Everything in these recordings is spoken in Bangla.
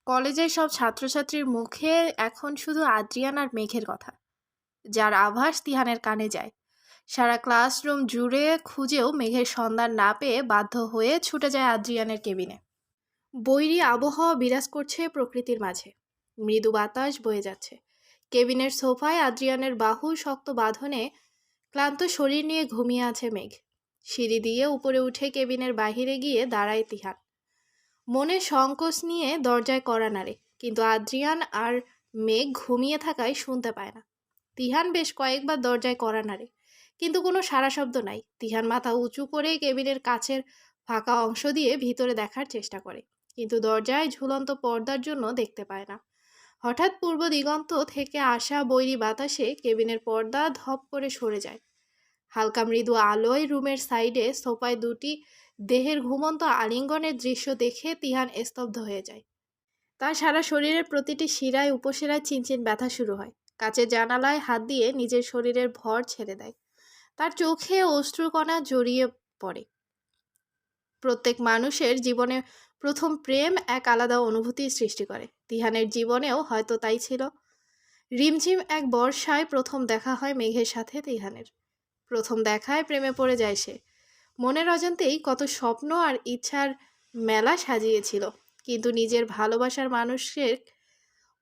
কলেজের সব ছাত্রছাত্রীর মুখে এখন শুধু আদ্রিয়ান আর মেঘের কথা, যার আভাস তিহানের কানে যায়। সারা ক্লাসরুম জুড়ে খুঁজেও মেঘের সন্ধান না পেয়ে বাধ্য হয়ে ছুটে যায় আদ্রিয়ানের কেবিনে। বৈরী আবহাওয়া বিরাজ করছে প্রকৃতির মাঝে, মৃদু বাতাস বয়ে যাচ্ছে। কেবিনের সোফায় আদ্রিয়ানের বাহু শক্ত বাঁধনে ক্লান্ত শরীর নিয়ে ঘুমিয়ে আছে মেঘ। সিঁড়ি দিয়ে উপরে উঠে কেবিনের বাহিরে গিয়ে দাঁড়ায় তিহান। মনে সংকোচ নিয়ে দরজায় কড়া নাড়ে, কিন্তু আদ্রিয়ান আর মেঘ ঘুমিয়ে থাকায় শুনতে পায় না। তিহান বেশ কয়েকবার দরজায় কড়া নাড়ে, কিন্তু কোনো সাড়া শব্দ নাই। তিহান মাথা উঁচু করে কেবিনের কাছের ফাঁকা অংশ দিয়ে ভিতরে দেখার চেষ্টা করে, কিন্তু দরজায় ঝুলন্ত পর্দার জন্য দেখতে পায় না। হঠাৎ পূর্ব দিগন্ত থেকে আসা বৈরী বাতাসে কেবিনের পর্দা ধপ করে সরে যায়। হালকা মৃদু আলোয় রুমের সাইডে সোফায় দুটি দেহের ঘুমন্ত আলিঙ্গনের দৃশ্য দেখে তিহান স্তব্ধ হয়ে যায়। তার সারা শরীরের প্রতিটি শিরায় উপশিরায় চিনচিন ব্যথা শুরু হয়। কাচের জানালায় হাত দিয়ে নিজের শরীরের ভর ছেড়ে দেয়। তার চোখে অশ্রুকণা জড়িয়ে পড়ে। প্রত্যেক মানুষের জীবনে প্রথম প্রেম এক আলাদা অনুভূতির সৃষ্টি করে। তিহানের জীবনেও হয়তো তাই ছিল। রিমঝিম এক বর্ষায় প্রথম দেখা হয় মেঘের সাথে তিহানের। প্রথম দেখায় প্রেমে পড়ে যায় সে। মনের অজান্তেই কত স্বপ্ন আর ইচ্ছার মেলা সাজিয়েছিল, কিন্তু নিজের ভালোবাসার মানুষের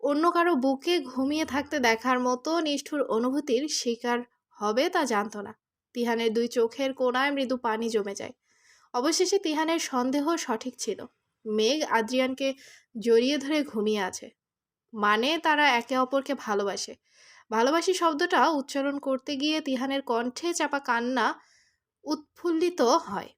অন্য কারো বুকে ঘুমিয়ে থাকতে দেখার মতো নিষ্ঠুর অনুভূতির শিকার হবে তা জানত না। তিহানের দুই চোখের কোণায় মৃদু পানি জমে যায়। অবশেষে তিহানের সন্দেহ সঠিক ছিল। মেঘ আদ্রিয়ানকে জড়িয়ে ধরে ঘুমিয়ে আছে, মানে তারা একে অপরকে ভালোবাসে। ভালোবাসি শব্দটা উচ্চারণ করতে গিয়ে তিহানের কণ্ঠে চাপা কান্না উৎফুল্লিত হয়।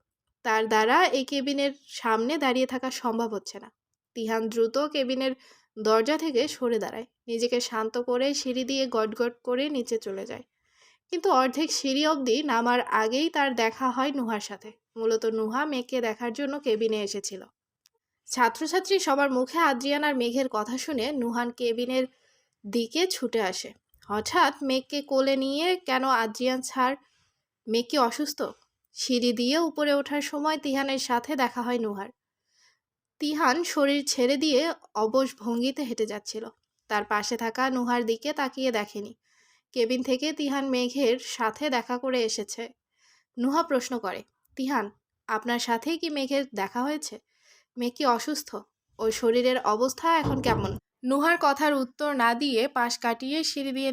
তার দ্বারা এই কেবিনের সামনে দাঁড়িয়ে থাকা সম্ভব হচ্ছে না। তিহান দ্রুত কেবিনের দরজা থেকে সরে দাঁড়ায়, নিজেকে শান্ত করে সিঁড়ি দিয়ে গটগট করে নিচে চলে যায়। কিন্তু অর্ধেক সিঁড়ি অবধি নামার আগেই তার দেখা হয় নুহার সাথে। মূলত নুহা মেঘকে দেখার জন্য কেবিনে এসেছিল। ছাত্রছাত্রী সবার মুখে আদ্রিয়ান আর মেঘের কথা শুনে নুহান কেবিনের দিকে ছুটে আসে। হঠাৎ মেঘকে কোলে নিয়ে, কেন আদ্রিয়ান ছাড়, মেঘ কি অসুস্থ? সিঁড়ি দিয়ে উপরে ওঠার সময় তিহানের সাথে দেখা হয় নুহার। তিহান শরীর ছেড়ে দিয়ে অবশ ভঙ্গিতে হেঁটে যাচ্ছিল। তার পাশে থাকা নুহার দিকে তাকিয়ে দেখেনি। কেবিন থেকে তিহান মেঘের সাথে দেখা করে এসেছে। নুহা প্রশ্ন করে, তিহান, আপনার সাথেই কি মেঘের দেখা হয়েছে? মেঘ কি অসুস্থ? ওর শরীরের অবস্থা এখন কেমন? নুহার কথার উত্তর না দিয়ে পাশ কাটিয়ে সিঁড়ি দিয়ে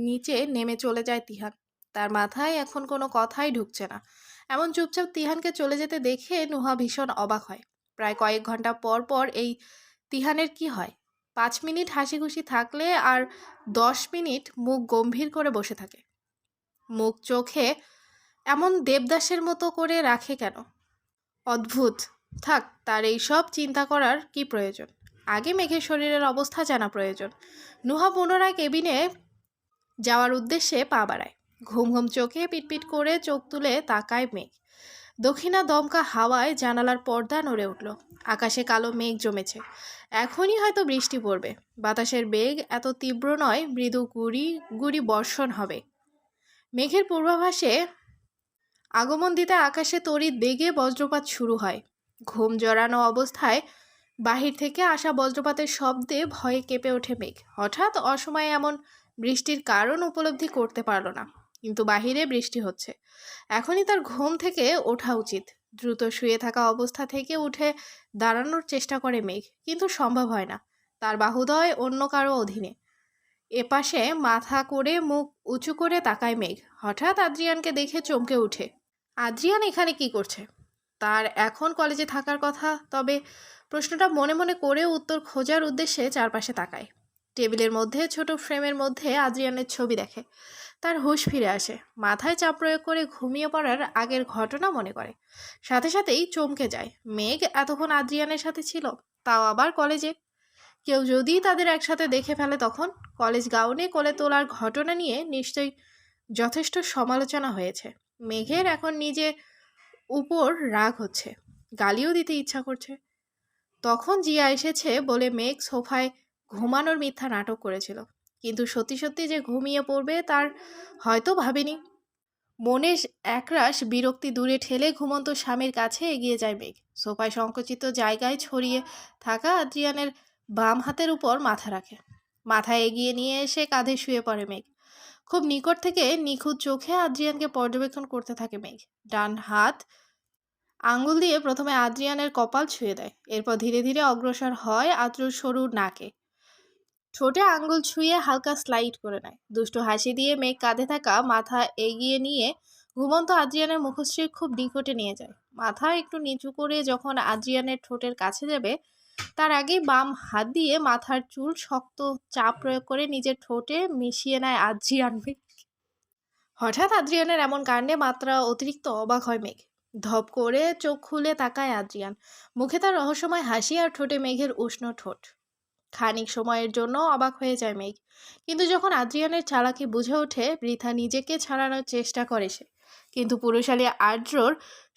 নিচে নেমে চলে যায় তিহান। তার মাথায় এখন কোনো কথাই ঢুকছে না। এমন চুপচাপ তিহানকে চলে যেতে দেখে নুহা ভীষণ অবাক হয়। প্রায় কয়েক ঘন্টা পর পর এই তিহানের কি হয়? 5 মিনিট হাসি খুশি থাকলে আর 10 মিনিট মুখ গম্ভীর করে বসে থাকে। মুখ চোখে এমন দেবদাসের মতো করে রাখে কেন? অদ্ভুত। থাক, তার এইসব চিন্তা করার কি প্রয়োজন? আগে মেঘের শরীরের অবস্থা জানা প্রয়োজন। নুহা পুনরায় কেবিনে যাওয়ার উদ্দেশ্যে পা বাড়ায়। ঘুম ঘুম চোখে পিটপিট করে চোখ তুলে তাকায় মেঘ। দক্ষিণা দমকা হাওয়ায় জানালার পর্দা নড়ে উঠল। আকাশে কালো মেঘ জমেছে। এখনই হয়তো বৃষ্টি পড়বে। বাতাসের বেগ এত তীব্র নয়, মৃদু গুড়ি গুড়ি বর্ষণ হবে। মেঘের পূর্বাভাসে আগমন দিতে আকাশে তড়িৎ বেগে বজ্রপাত শুরু হয়। ঘুম জড়ানো অবস্থায় বাহির থেকে আসা বজ্রপাতের শব্দে ভয়ে কেঁপে ওঠে মেঘ। হঠাৎ অসময়ে এমন বৃষ্টির কারণ উপলব্ধি করতে পারল না, কিন্তু বাহিরে বৃষ্টি হচ্ছে। এখনই তার ঘুম থেকে ওঠা উচিত। দ্রুত শুয়ে থাকা অবস্থা থেকে উঠে দাঁড়ানোর চেষ্টা করে মেঘ, কিন্তু সম্ভব হয় না। তার বাহুদয় অন্য কারো অধীনে। এপাশে মাথা করে মুখ উঁচু করে তাকায় মেঘ। হঠাৎ আদ্রিয়ানকে দেখে চমকে উঠে। আদ্রিয়ান এখানে কি করছে? তার এখন কলেজে থাকার কথা, তবে প্রশ্নটা মনে মনে করে উত্তর খোঁজার উদ্দেশ্যে চারপাশে তাকায়। টেবিলের মধ্যে ছোট ফ্রেমের মধ্যে আদ্রিয়ানের ছবি দেখে। তার হুঁশ ফিরে আসে। মাথায় চাপ প্রয়োগ করে ঘুমিয়ে পড়ার আগের ঘটনা মনে করে। সাথে সাথেই চমকে যায়। মেঘ এতক্ষণ আদ্রিয়ানের সাথে ছিল, তাও আবার কলেজে। কেউ যদি তাদের একসাথে দেখে ফেলে তখন? কলেজ গাউনে কোলে তোলার ঘটনা নিয়ে নিশ্চয়ই যথেষ্ট সমালোচনা হয়েছে। মেঘের এখন নিজে উপর রাগ হচ্ছে, গালিও দিতে ইচ্ছা করছে। তখন জিয়া এসেছে বলে মেঘ সোফায় ঘুমানোর মিথ্যা নাটক করেছিল, কিন্তু সত্যি সত্যি যে ঘুমিয়ে পড়বে তার হয়তো ভাবেনি। মনে একরাশ বিরক্তি দূরে ঠেলে ঘুমন্ত স্বামীর কাছে এগিয়ে যায় মেঘ। সোফায় সংকুচিত জায়গায় ছড়িয়ে থাকা আদ্রিয়ানের বাম হাতের উপর মাথা রাখে। মাথা এগিয়ে নিয়ে এসে কাঁধে শুয়ে পড়ে মেঘ। খুব নিকট থেকে নিখুঁত চোখে আদ্রিয়ানকে পর্যবেক্ষণ করতে থাকে মেঘ। ডান হাত আঙ্গুল দিয়ে প্রথমে আদ্রিয়ানের কপাল ছুঁয়ে দেয়, এরপর ধীরে ধীরে অগ্রসর হয় আদ্রুর সরু নাকে। ঠোঁটে আঙ্গুল ছুঁয়ে হালকা স্লাইড করে নেয়। দুষ্টু হাসি দিয়ে মেঘ কাঁধে থাকা মাথা এগিয়ে নিয়ে ঘুমন্ত আদ্রিয়ানের মুখশ্রীর খুব নিকটে নিয়ে যায়। মাথা একটু নিচু করে যখন আদ্রিয়ানের ঠোঁটের কাছে যাবে, তার আগেই বাম হাত দিয়ে মাথার চুল শক্ত চাপ প্রয়োগ করে নিজের ঠোঁটে মিশিয়ে নেয় আদ্রিয়ান। হঠাৎ আদ্রিয়ানের এমন কাণ্ডে মাত্রা অতিরিক্ত অবাক হয় মেঘ। ধপ করে চোখ খুলে তাকায় আদ্রিয়ান। মুখে তার রহস্যময় হাসি আর ঠোঁটে মেঘের উষ্ণ ঠোঁট। খানিক সময়ের জন্য অবাক হয়ে যায় মেঘ, কিন্তু যখন আদ্রিয়ানের চালাকি বুঝে ওঠে, বৃথা নিজেকে ছাড়ানোর চেষ্টা করে সে। কিন্তু পুরুষালী আর্দ্রর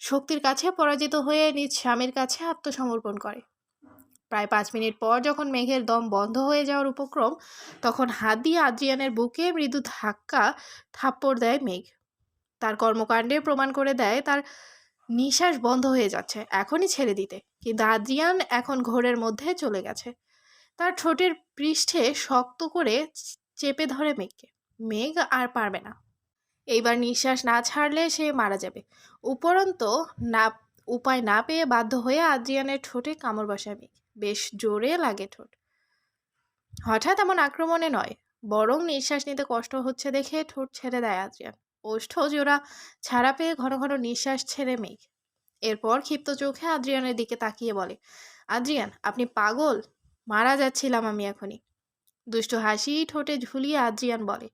শক্তির কাছে পরাজিত হয়ে নিজ স্বামীর কাছে আত্মসমর্পণ করে। প্রায় 5 মিনিট পর যখন মেঘের দম বন্ধ হয়ে যাওয়ার উপক্রম, তখন হাত দিয়ে আদ্রিয়ানের বুকে মৃদু ধাক্কা থাপ্পড় দেয় মেঘ। তার কর্মকাণ্ডে প্রমাণ করে দেয় তার নিঃশ্বাস বন্ধ হয়ে যাচ্ছে, এখনই ছেড়ে দিতে। কিন্তু আদ্রিয়ান এখন ঘোরের মধ্যে চলে গেছে। তার ঠোঁটের পৃষ্ঠে শক্ত করে চেপে ধরে মেঘকে। মেঘ আর পারবে না। এইবার নিঃশ্বাস না ছাড়লে সে মারা যাবে। উপরন্ত না উপায় না পেয়ে বাধ্য হয়ে আদ্রিয়ানের ঠোঁটে কামড় বসায় মেঘ। বেশ জোরে লাগে ঠোঁট। হঠাৎ এমন আক্রমণে নয়, বরং নিঃশ্বাস নিতে কষ্ট হচ্ছে দেখে ঠোঁট ছেড়ে দেয় আদ্রিয়ান। ওষ্ঠ জোড়া ছাড়া পেয়ে ঘন ঘন নিঃশ্বাস ছেড়ে মেঘ। এরপর ক্ষিপ্ত চোখে আদ্রিয়ানের দিকে তাকিয়ে বলে, আদ্রিয়ান, আপনি পাগল? মারা যাচ্ছিলাম আমি এখনই। দুষ্টু হাসি ঠোঁটে ঝুলিয়ে আদ্রিয়ান বলে,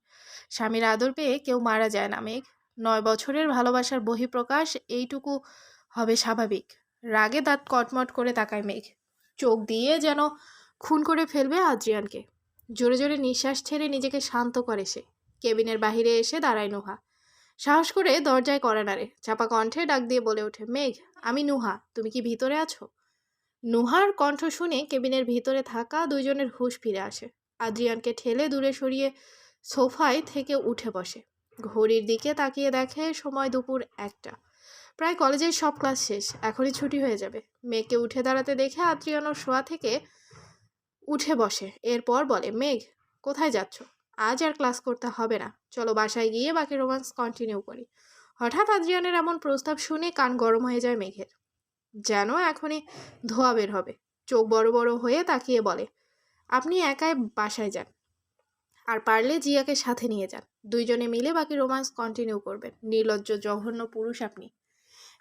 স্বামীর আদর পেয়ে কেউ মারা যায় না মেঘ। 9 বছরের ভালোবাসার বহিঃপ্রকাশ এইটুকু হবে স্বাভাবিক। রাগে দাঁত কটমট করে তাকায় মেঘ। চোখ দিয়ে যেন খুন করে ফেলবে আদ্রিয়ানকে। জোরে জোরে নিঃশ্বাস ছেড়ে নিজেকে শান্ত করে সে। কেবিনের বাহিরে এসে দাঁড়ায় নুহা। সাহস করে দরজায় কড়া নাড়ে। চাপা কণ্ঠে ডাক দিয়ে বলে ওঠে, মেঘ, আমি নুহা, তুমি কি ভিতরে আছো? নুহার কণ্ঠ শুনে কেবিনের ভিতরে থাকা দুইজনের হুঁশ ফিরে আসে। আদ্রিয়ানকে ঠেলে দূরে সরিয়ে সোফায় থেকে উঠে বসে। ঘড়ির দিকে তাকিয়ে দেখে সময় দুপুর 1টা। প্রায় কলেজের সব ক্লাস শেষ, এখনই ছুটি হয়ে যাবে। মেঘকে উঠে দাঁড়াতে দেখে আদ্রিয়ানও শোয়া থেকে উঠে বসে। এরপর বলে, মেঘ, কোথায় যাচ্ছ? আজ আর ক্লাস করতে হবে না, চলো বাসায় গিয়ে বাকি রোমান্স কন্টিনিউ করি। হঠাৎ আদ্রিয়ানের এমন প্রস্তাব শুনে কান গরম হয়ে যায় মেঘের, যেন এখনই ধোয়া বের হবে। চোখ বড় বড় হয়ে তাকিয়ে বলে, আপনি একাই বাসায় যান, আর পারলে জিয়াকে সাথে নিয়ে যান। দুইজনে মিলে বাকি রোমান্স কন্টিনিউ করবেন। নির্লজ্জ জঘন্য পুরুষ আপনি।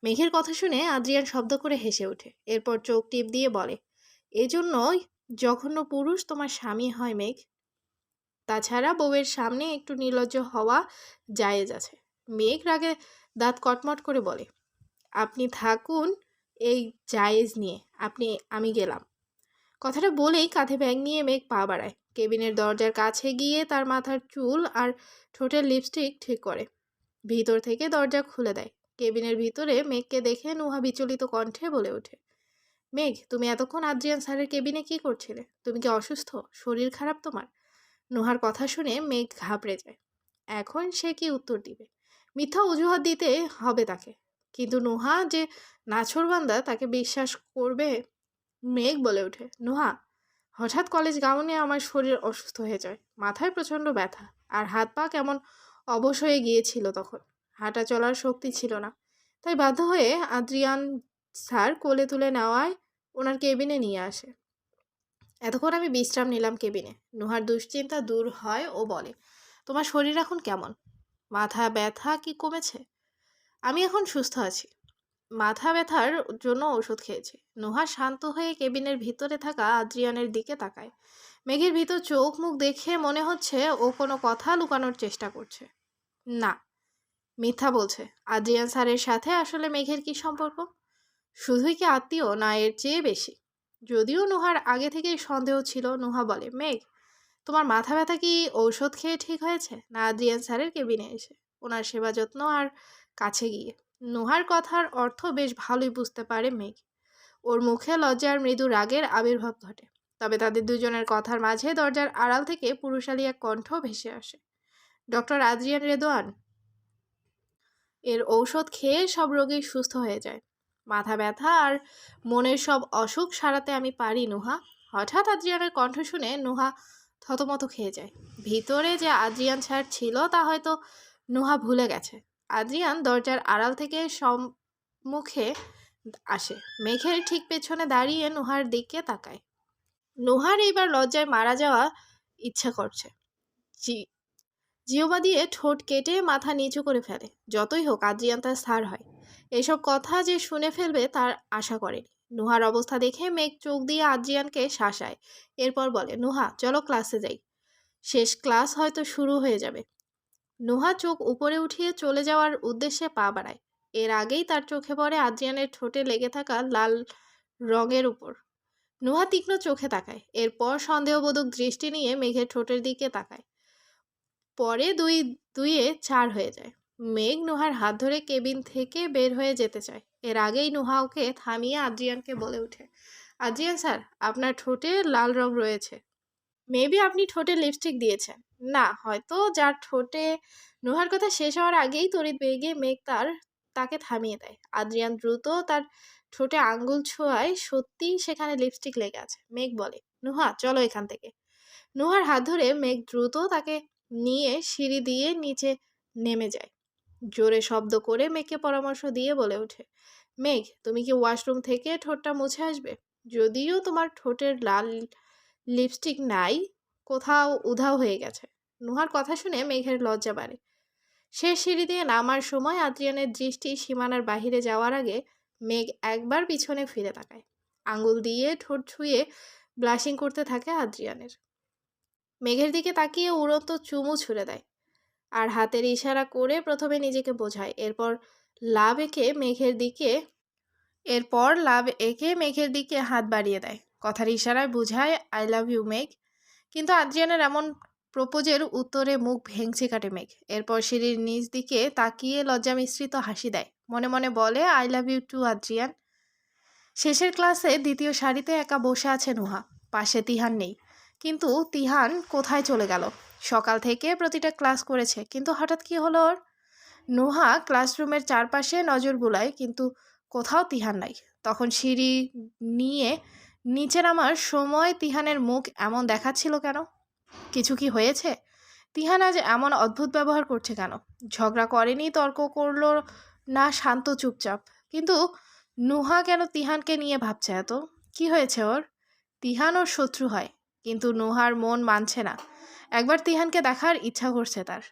মেঘের কথা শুনে আদ্রিয়ান শব্দ করে হেসে ওঠে। এরপর চোখ টিপ দিয়ে বলে, এজন্যই জঘন্য পুরুষ তোমার স্বামী হয় মেঘ। তাছাড়া বউয়ের সামনে একটু নির্লজ্জ হওয়া জায়েজ আছে। মেঘ রাগে দাঁত কটমট করে বলে, আপনি থাকুন এই জায়েজ নিয়ে, আমি গেলাম। কথাটা বলেই কাঁধে ব্যাগ নিয়ে মেঘ পা বাড়ায়। কেবিনের দরজার কাছে গিয়ে তার মাথার চুল আর ঠোঁটের লিপস্টিক ঠিক করে ভিতর থেকে দরজা খুলে দেয়। কেবিনের ভিতরে মেঘকে দেখে নুহা বিচলিত কণ্ঠে বলে ওঠে, মেঘ, তুমি এতক্ষণ আদ্রিয়ান স্যারের কেবিনে কি করছিলে? তুমি কি অসুস্থ? শরীর খারাপ তোমার? নুহার কথা শুনে মেঘ ঘাবড়ে যায়। এখন সে কি উত্তর দিবে? মিথ্যা অজুহাত দিতে হবে তাকে। কিন্তু নুহা যে নাছোড়বান্দা, তাকে বিশ্বাস করবে? মেঘ বলে ওঠে, নুহা, হঠাৎ কলেজ গাউনে আমার শরীর অসুস্থ হয়ে যায়। মাথায় প্রচণ্ড ব্যথা আর হাত পা কেমন অবশ হয়ে গিয়েছিল। তখন হাঁটা চলার শক্তি ছিল না। তাই বাধ্য হয়ে আদ্রিয়ান স্যার কোলে তুলে নেওয়ায় ওনার কেবিনে নিয়ে আসে। এতক্ষণ আমি বিশ্রাম নিলাম কেবিনে। নুহার দুশ্চিন্তা দূর হয় ও বলে, তোমার শরীর এখন কেমন? মাথা ব্যথা কি কমেছে? আমি এখন সুস্থ আছি। মাথা ব্যথার জন্য ওষুধ খেয়েছি। নুহা শান্ত হয়ে কেবিনের ভিতরে থাকা আদ্রিয়ানের দিকে তাকায়। মেঘের ভিতর চোখ মুখ দেখে মনে হচ্ছে ও কোনো কথা লুকানোর চেষ্টা করছে। না, মিথ্যা বলছে। আদ্রিয়ান স্যারের সাথে আসলে মেঘের কি সম্পর্ক? শুধুই কি আত্মীয়, না এর চেয়ে বেশি? যদিও নুহার আগে থেকেই সন্দেহ ছিল। নুহা বলে, মেঘ, তোমার মাথা ব্যথা কি ঔষধ খেয়ে ঠিক হয়েছে, না আদ্রিয়ান স্যারের কেবিনে এসে ওনার সেবা যত্ন আর কাছে গিয়ে? নুহার কথার অর্থ বেশ ভালোই বুঝতে পারে মেঘ। ওর মুখে লজ্জা আর মৃদু রাগের আবির্ভাব ঘটে। তবে তাদের দুজনের কথার মাঝে দরজার আড়াল থেকে পুরুষালী এক কণ্ঠ ভেসে আসে, ডক্টর আদ্রিয়ান রেদোয়ান। এর ঔষধ খেয়ে সব রোগী সুস্থ হয়ে যায়। মাথা ব্যথা আর মনের সব অসুখ সারাতে আমি পারি নুহা। হঠাৎ আদ্রিয়ানের কণ্ঠ শুনে নুহা থতমত খেয়ে যায়। ভিতরে যে আদ্রিয়ান স্যার ছিল তা হয়তো নুহা ভুলে গেছে। আদ্রিয়ান দরজার আড়াল থেকে সম্মুখে আসে, মেঘের ঠিক পেছনে দাঁড়িয়ে নুহার দিকে তাকায়। নুহার এইবার লজ্জায় মারা যাওয়া ইচ্ছা করছে। জিহ্বা দিয়ে ঠোঁট কেটে মাথা নিচু করে ফেলে। যতই হোক আদ্রিয়ান তার স্যার হয়, এসব কথা যে শুনে ফেলবে তার আশা করেনি। নুহার অবস্থা দেখে মেঘ চোখ দিয়ে আদ্রিয়ানকে শাসায়, এরপর বলে, নুহা চলো ক্লাসে যাই, শেষ ক্লাস হয়তো শুরু হয়ে যাবে। নুহা চোখ উপরে উঠিয়ে চলে যাওয়ার উদ্দেশ্যে পা বাড়ায়। এর আগেই তার চোখে পড়ে আদ্রিয়ানের ঠোঁটে লেগে থাকা লাল রঙের উপর। নুহা তীক্ষ্ণ চোখে তাকায়, এরপর সন্দেহবোধক দৃষ্টি নিয়ে মেঘের ঠোঁটের দিকে তাকায়। পরে দুই দুইয়ে 4 হয়ে যায়। মেঘ নুহার হাত ধরে কেবিন থেকে বের হয়ে যেতে চায়। এর আগেই নুহা ওকে থামিয়ে আদ্রিয়ানকে বলে ওঠে, আদ্রিয়ান স্যার, আপনার ঠোঁটে লাল রং রয়েছে। মেবি আপনি ঠোঁটে লিপস্টিক দিয়েছেন। না, হয়তো। যার ঠোঁটে নুহার কথা শেষ হওয়ার আগেই তড়িৎ বেগে মেঘ তাকে থামিয়ে দেয়। আদ্রিয়ান দ্রুত তার ঠোঁটে আঙ্গুল ছোঁয়ায় সত্যিই সেখানে লিপস্টিক লেগে আছে। মেঘ বলে, নুহা চলো এখান থেকে। নুহার হাত ধরে মেঘ দ্রুত তাকে নিয়ে সিঁড়ি দিয়ে নিচে নেমে যায়। জোরে শব্দ করে মেঘকে পরামর্শ দিয়ে বলে ওঠে, মেঘ, তুমি কি ওয়াশরুম থেকে ঠোঁটটা মুছে আসবে? যদিও তোমার ঠোঁটের লাল লিপস্টিক নাই, কোথাও উধাও হয়ে গেছে। নুহার কথা শুনে মেঘের লজ্জা বাড়ে। সে সিঁড়ি দিয়ে নামার সময় আদ্রিয়ানের দৃষ্টি সীমানার বাহিরে যাওয়ার আগে মেঘ একবার পিছনে ফিরে তাকায়। আঙ্গুল দিয়ে ঠোঁট ছুঁয়ে ব্লাশিং করতে থাকে আদ্রিয়ানের। মেঘের দিকে তাকিয়ে উড়ন্ত চুমু ছুঁড়ে দেয় আর হাতের ইশারা করে প্রথমে নিজেকে বোঝায়, এরপর লাভ এঁকে মেঘের দিকে হাত বাড়িয়ে দেয়। কথার ইশারায় বোঝায়, আই লাভ ইউ মেঘ। কিন্তু আদ্রিয়ানের এমন প্রপোজের উত্তরে মুখ ভেঙচি কাটে মেঘ। এরপর সিঁড়ির নিচ দিকে তাকিয়ে লজ্জা মিশ্রিত হাসি দেয়। মনে মনে বলে, I love you too Adrian. শেষের ক্লাসে দ্বিতীয় সারিতে একা বসে আছে নুহা। পাশে তিহান নেই। কিন্তু তিহান কোথায় চলে গেল? সকাল থেকে প্রতিটা ক্লাস করেছে, কিন্তু হঠাৎ কি হলো ওর? নুহা ক্লাসরুমের চারপাশে নজর বুলায়, কিন্তু কোথাও তিহান নাই। তখন সিঁড়ি নিয়ে নিচে নামার সময় তিহানের মুখ এমন দেখাচ্ছিল কেন? কিছু কি হয়েছে? তিহান আজ এমন অদ্ভুত ব্যবহার করছে কেন? ঝগড়া করেনি, তর্ক করলো না, শান্ত চুপচাপ। কিন্তু নুহা কেন তিহানকে নিয়ে ভাবছে এত? কি হয়েছে ওর? তিহান ওর শত্রু হয়, কিন্তু নুহার মন মানছে না। একবার তিহানকে দেখার ইচ্ছা করছে তার।